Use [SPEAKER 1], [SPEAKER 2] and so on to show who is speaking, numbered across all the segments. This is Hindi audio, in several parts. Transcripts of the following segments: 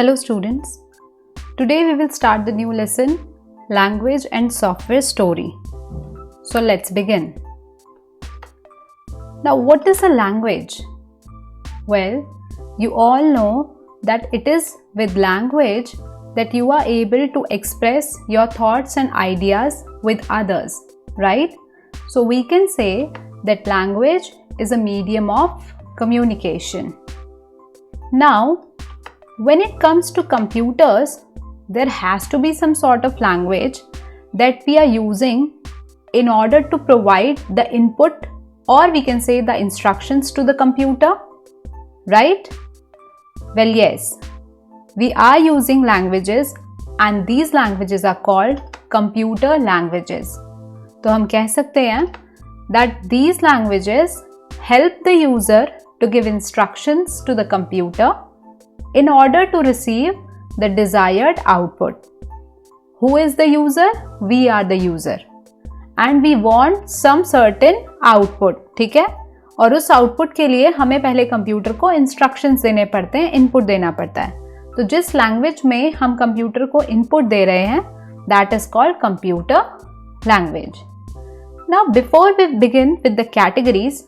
[SPEAKER 1] Hello students, today we will start the new lesson Language and Software Story. So let's begin. Now what is a language? Well, you all know that it is with language that you are able to express your thoughts and ideas with others, right? So we can say that language is a medium of communication. Now, when it comes to computers, there has to be some sort of language that we are using in order to provide the input, or we can say the instructions to the computer, right? Well, yes, we are using languages and these languages are called computer languages. तो हम कह सकते हैं that these languages help the user to give instructions to the computer in order to receive the desired output. Who is the user? We are the user. And we want some certain output, ठीक है? और उस output के लिए हमें पहले कंप्यूटर को instructions देने पड़ते हैं, input देना पड़ता है. तो जिस language में हम कंप्यूटर को input दे रहे हैं, that is called computer language. Now, before we begin with the categories,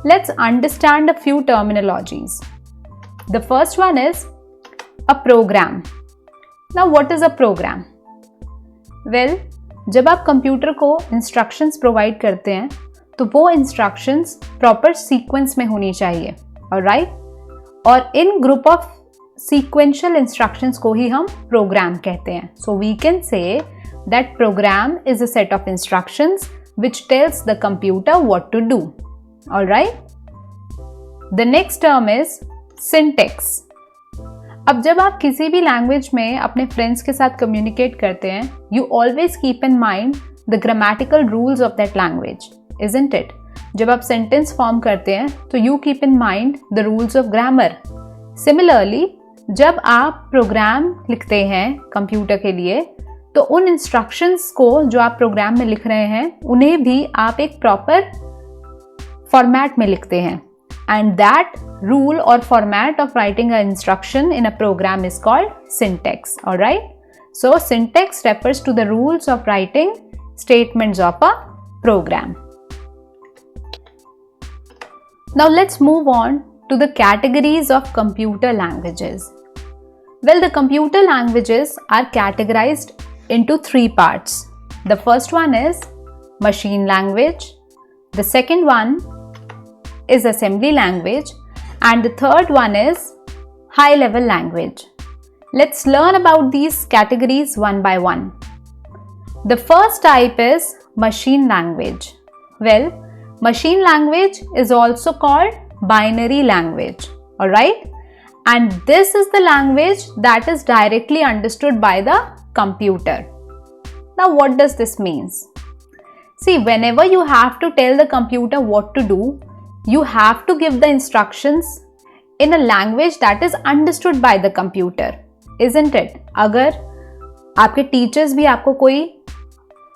[SPEAKER 1] let's understand a few terminologies. The first one is a program. Now what is a program? Well, जब आप कंप्यूटर को instructions provide करते हैं तो वो instructions proper sequence में होनी चाहिए, alright? और इन group of sequential instructions को ही हम program कहते हैं. So we can say that program is a set of instructions which tells the computer what to do, alright? The next term is syntax. अब जब आप किसी भी लैंग्वेज में अपने फ्रेंड्स के साथ कम्युनिकेट करते हैं, you always keep in mind the grammatical rules of that language, isn't it? जब आप सेंटेंस फॉर्म करते हैं तो you keep in mind the rules of grammar. Similarly, जब आप प्रोग्राम लिखते हैं कंप्यूटर के लिए तो उन इंस्ट्रक्शंस को जो आप प्रोग्राम में लिख रहे हैं उन्हें भी आप एक प्रॉपर फॉर्मेट में लिखते हैं. And that rule or format of writing an instruction in a program is called syntax, alright? So syntax refers to the rules of writing statements of a program. Now let's move on to the categories of computer languages. Well, the computer languages are categorized into three parts. The first one is machine language. The second one is assembly language, and the third one is high level language. Let's learn about these categories one by one. The first type is machine language. Well, machine language is also called binary language, alright? And this is the language that is directly understood by the computer. Now what does this mean? See, whenever you have to tell the computer what to do, you have to give the instructions in a language that is understood by the computer, isn't it? अगर आपके टीचर्स भी आपको कोई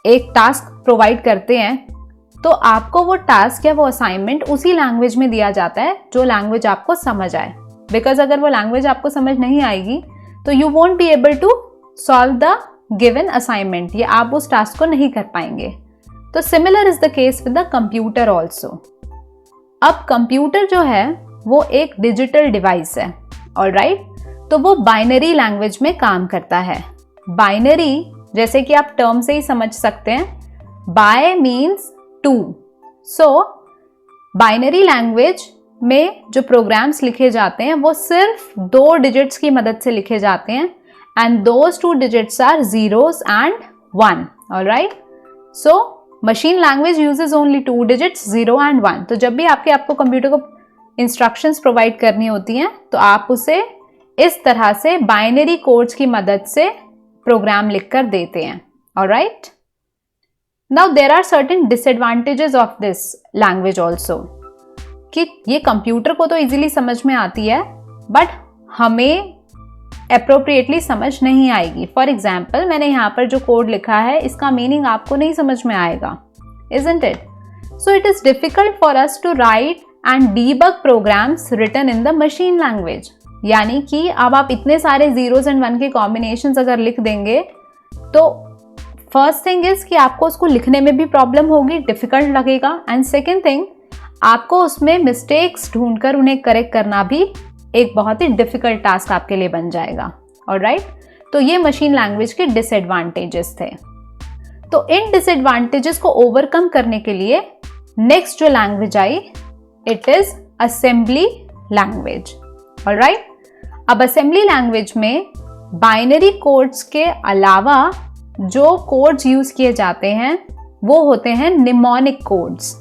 [SPEAKER 1] एक टास्क प्रोवाइड करते हैं तो आपको वो टास्क या वो असाइनमेंट उसी लैंग्वेज में दिया जाता है जो लैंग्वेज आपको समझ आए. बिकॉज अगर वो लैंग्वेज आपको समझ नहीं आएगी तो you won't be able to solve the given assignment, या आप उस टास्क को नहीं कर पाएंगे. तो similar is the case with the computer also. अब कंप्यूटर जो है वो एक डिजिटल डिवाइस है, ऑलराइट? तो वो बाइनरी लैंग्वेज में काम करता है. बाइनरी जैसे कि आप टर्म से ही समझ सकते हैं, by means two. So binary language में जो प्रोग्राम्स लिखे जाते हैं वो सिर्फ 2 डिजिट्स की मदद से लिखे जाते हैं, and those 2 digits are zeros and 1, alright? So machine language uses only 2 digits, 0 and 1. तो जब भी आपको कंप्यूटर को इंस्ट्रक्शंस प्रोवाइड करनी होती हैं तो आप उसे इस तरह से बाइनरी कोड्स की मदद से प्रोग्राम लिखकर देते हैं, alright? Now there are certain disadvantages of this language also, कि ये कंप्यूटर को तो इजीली समझ में आती है बट हमें अप्रोप्रिएटली समझ नहीं आएगी. फॉर एग्जाम्पल, मैंने यहाँ पर जो कोड लिखा है इसका मीनिंग आपको नहीं समझ में आएगा, isn't it? So it is difficult for us to write and debug programs written in the machine language. यानी कि अब आप इतने सारे जीरोज एंड वन के कॉम्बिनेशंस अगर लिख देंगे तो फर्स्ट थिंग इज कि आपको उसको लिखने में भी प्रॉब्लम होगी, डिफिकल्ट लगेगा, एंड सेकेंड थिंग आपको उसमें मिस्टेक्स ढूंढकर उन्हें करेक्ट करना भी एक बहुत ही डिफिकल्ट टास्क आपके लिए बन जाएगा। ऑलराइट, तो ये मशीन लैंग्वेज के डिसएडवांटेजेस थे। तो इन डिसएडवांटेजेस को ओवरकम करने के लिए नेक्स्ट जो language I, it is assembly language. Alright, अब असेंबली लैंग्वेज में बाइनरी कोड्स के अलावा जो कोड्स यूज किए जाते हैं वो होते हैं mnemonic codes.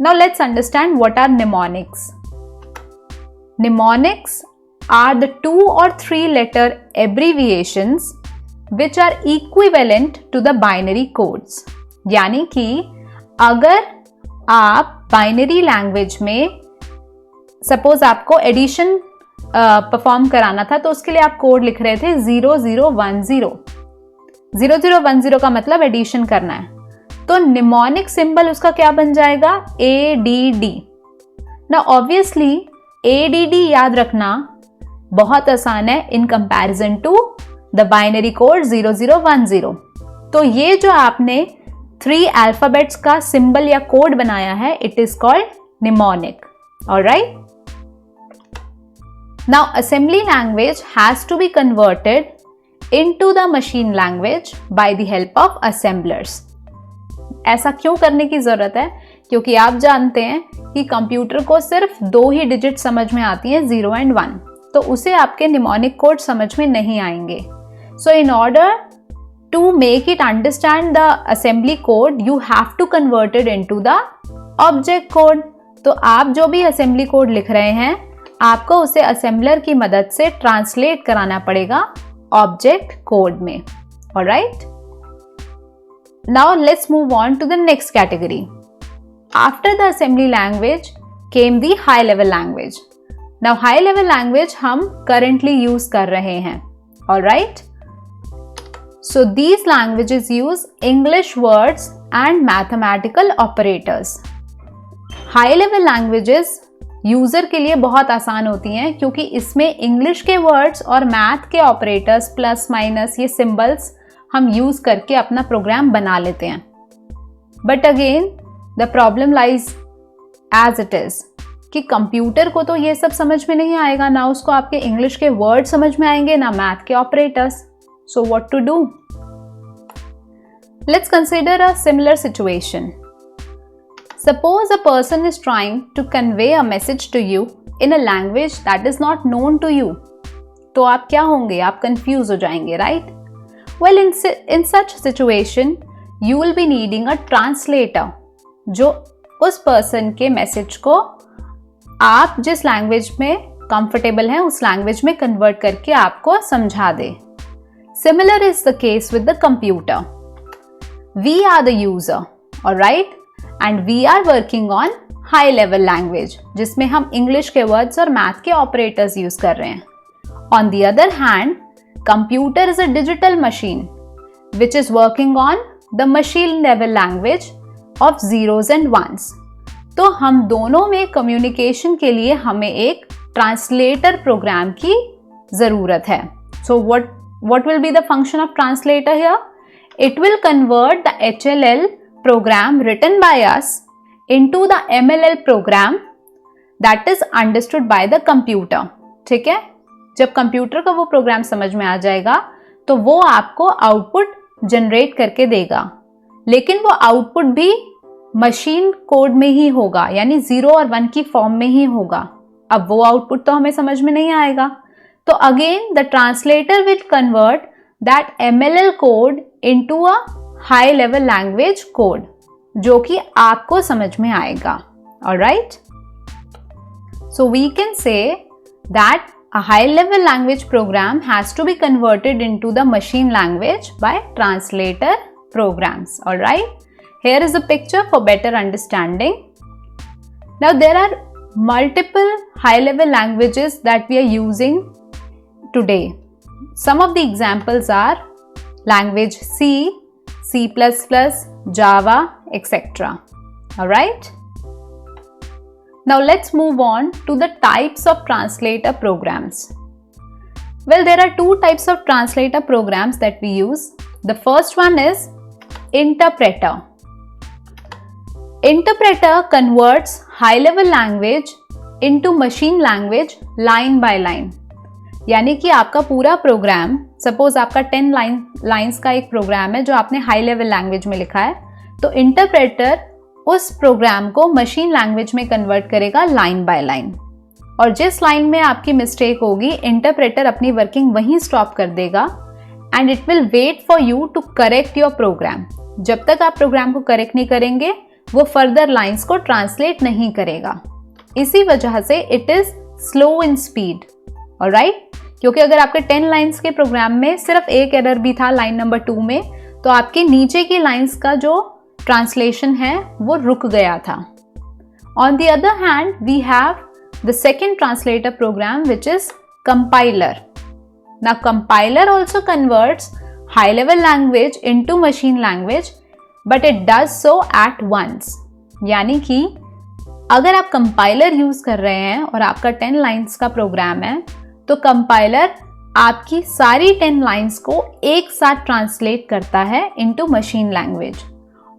[SPEAKER 1] Now let's understand what are mnemonics. Mnemonics are the 2 or 3 letter abbreviations which are equivalent to the binary codes। यानी कि अगर आप बाइनरी लैंग्वेज में सपोज आपको एडिशन परफॉर्म कराना था तो उसके लिए आप कोड लिख रहे थे 0010। 0010 का मतलब एडिशन करना है, तो निमोनिक सिंबल उसका क्या बन जाएगा, ADD। ना ऑब्वियसली ADD याद रखना बहुत आसान है in comparison to the binary code 0010। तो ये जो आपने 3 अल्फाबेट्स का सिंबल या कोड बनाया है, it is called mnemonic. Alright, now assembly language has to be converted into the machine language by the help of assemblers. ऐसा क्यों करने की जरूरत है, क्योंकि आप जानते हैं कि कंप्यूटर को सिर्फ 2 ही डिजिट समझ में आती हैं, 0 एंड 1, तो उसे आपके निमोनिक कोड समझ में नहीं आएंगे। So in order to make it understand the assembly code you have to convert it into the object code. तो आप जो भी असेंबली कोड लिख रहे हैं आपको उसे असेंबलर की मदद से ट्रांसलेट कराना पड़ेगा ऑब्जेक्ट कोड में। Alright, now let's move on to the next category. After the assembly language came the high level language. Now high level language हम currently use कर रहे हैं। Alright, so these languages use English words and mathematical operators. High level languages user के लिए बहुत आसान होती हैं क्योंकि इसमें इंग्लिश के वर्ड्स और मैथ के ऑपरेटर्स, प्लस माइनस, ये सिंबल्स हम यूज करके अपना प्रोग्राम बना लेते हैं। But again the problem lies as it is कि कंप्यूटर को तो ये सब समझ में नहीं आएगा, ना उसको आपके इंग्लिश के वर्ड समझ में आएंगे, ना मैथ के operators. So what to do? Let's consider a similar situation. Suppose a person is trying to convey a message to you in a language that is not known to you. तो आप क्या होंगे? आप कंफ्यूज हो जाएंगे, right? Well, in such situation, you will be needing a translator, जो उस पर्सन के मैसेज को आप जिस लैंग्वेज में कंफर्टेबल हैं उस लैंग्वेज में कन्वर्ट करके आपको समझा दे। Similar is the case with the computer. We are the user, alright, and we are working on high level language, जिसमें हम इंग्लिश के वर्ड्स और मैथ के ऑपरेटर्स यूज कर रहे हैं। On the other hand, computer is a digital machine which is working on the machine level language of zeros and ones। तो हम दोनों में कम्युनिकेशन के लिए हमें एक ट्रांसलेटर प्रोग्राम की जरूरत है। So what will be the function of translator here? It will convert the HLL program written by us into the MLL program that is understood by the computer। ठीक है, जब कंप्यूटर का वो प्रोग्राम समझ में आ जाएगा तो वो आपको आउटपुट जनरेट करके देगा, लेकिन वो आउटपुट भी मशीन कोड में ही होगा, यानी 0 और 1 की फॉर्म में ही होगा। अब वो आउटपुट तो हमें समझ में नहीं आएगा, तो again the translator will convert that MLL code into a high level language code जो कि आपको समझ में आएगा। Alright, so we can say that a high-level language program has to be converted into the machine language by translator programs. Alright, here is a picture for better understanding. Now there are multiple high-level languages that we are using today. Some of the examples are language C, C++, Java, etc. Alright. Now let's move on to the types of translator programs. Well, there are two types of translator programs that we use. The first one is interpreter. Interpreter converts high-level language into machine language line by line. यानी कि आपका पूरा प्रोग्राम, सपोज आपका 10 लाइन्स का एक प्रोग्राम है जो आपने हाई लेवल लैंग्वेज में लिखा है, तो इंटरप्रेटर उस प्रोग्राम को मशीन लैंग्वेज में कन्वर्ट करेगा लाइन बाय लाइन। और जिस लाइन में आपकी मिस्टेक होगी, इंटरप्रेटर अपनी वर्किंग वहीं स्टॉप कर देगा and it will wait for you to correct your program. जब तक आप प्रोग्राम को करेक्ट नहीं करेंगे, वो फर्दर लाइन्स को ट्रांसलेट नहीं करेगा। इसी वजह से it is slow in speed, alright. क्योंकि अगर आपके 10 लाइन्स के प्रोग्राम में सिर्फ एक एरर भी था लाइन नंबर 2 में, तो आपके नीचे की लाइन्स का जो ट्रांसलेशन है वो रुक गया था। On the other hand, we have the second translator program, which is compiler. Now compiler also converts high level language into machine language, but it does so at once. यानी कि अगर आप compiler यूज कर रहे हैं और आपका 10 लाइन्स का प्रोग्राम है, तो compiler आपकी सारी 10 लाइन्स को एक साथ ट्रांसलेट करता है into machine language।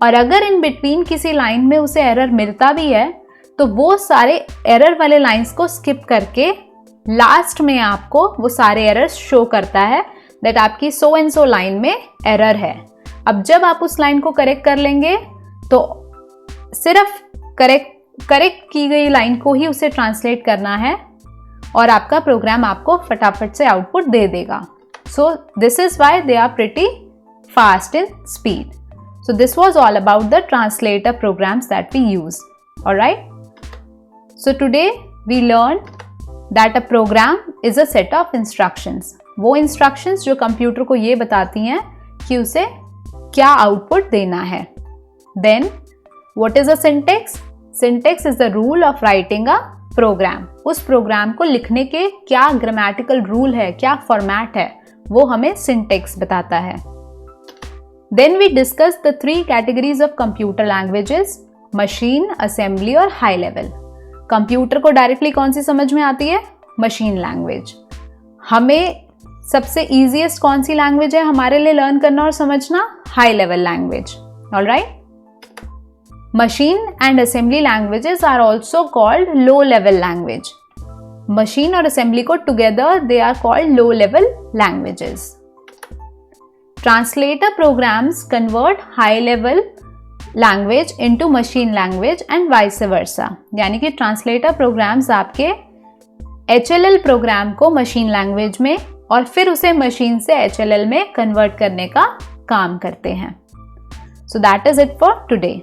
[SPEAKER 1] और अगर इन बिटवीन किसी लाइन में उसे एरर मिलता भी है, तो वो सारे एरर वाले लाइंस को स्किप करके लास्ट में आपको वो सारे एरर्स शो करता है दैट आपकी सो एंड सो लाइन में एरर है। अब जब आप उस लाइन को करेक्ट कर लेंगे, तो सिर्फ करेक्ट की गई लाइन को ही उसे ट्रांसलेट करना है और आपका प्रोग्राम आपको फटाफट से आउटपुट दे देगा। So this is why they are pretty fast in speed. So this was all about the translator programs that we use, alright. So today we learned that a program is a set of instructions. वो instructions जो कंप्यूटर को ये बताती हैं कि उसे क्या आउटपुट देना है। Then what is a syntax? Syntax is the rule of writing a program. उस प्रोग्राम को लिखने के क्या ग्रामेटिकल रूल है, क्या फॉर्मेट है, वो हमें syntax बताता है। Then we discussed the 3 categories of computer languages: machine, assembly और high level. कंप्यूटर को डायरेक्टली कौन सी समझ में आती है? Machine language. हमें सबसे ईजीएस्ट कौन सी लैंग्वेज है हमारे लिए लर्न करना और समझना? High level language, alright. Machine and assembly languages are also called low level language. Machine और असेंबली को together they are called low level languages. Translator programs convert high level language into machine language and vice versa. यानी कि ट्रांसलेटर प्रोग्राम्स आपके HLL प्रोग्राम को मशीन लैंग्वेज में और फिर उसे मशीन से HLL में कन्वर्ट करने का काम करते हैं। So that is it for today.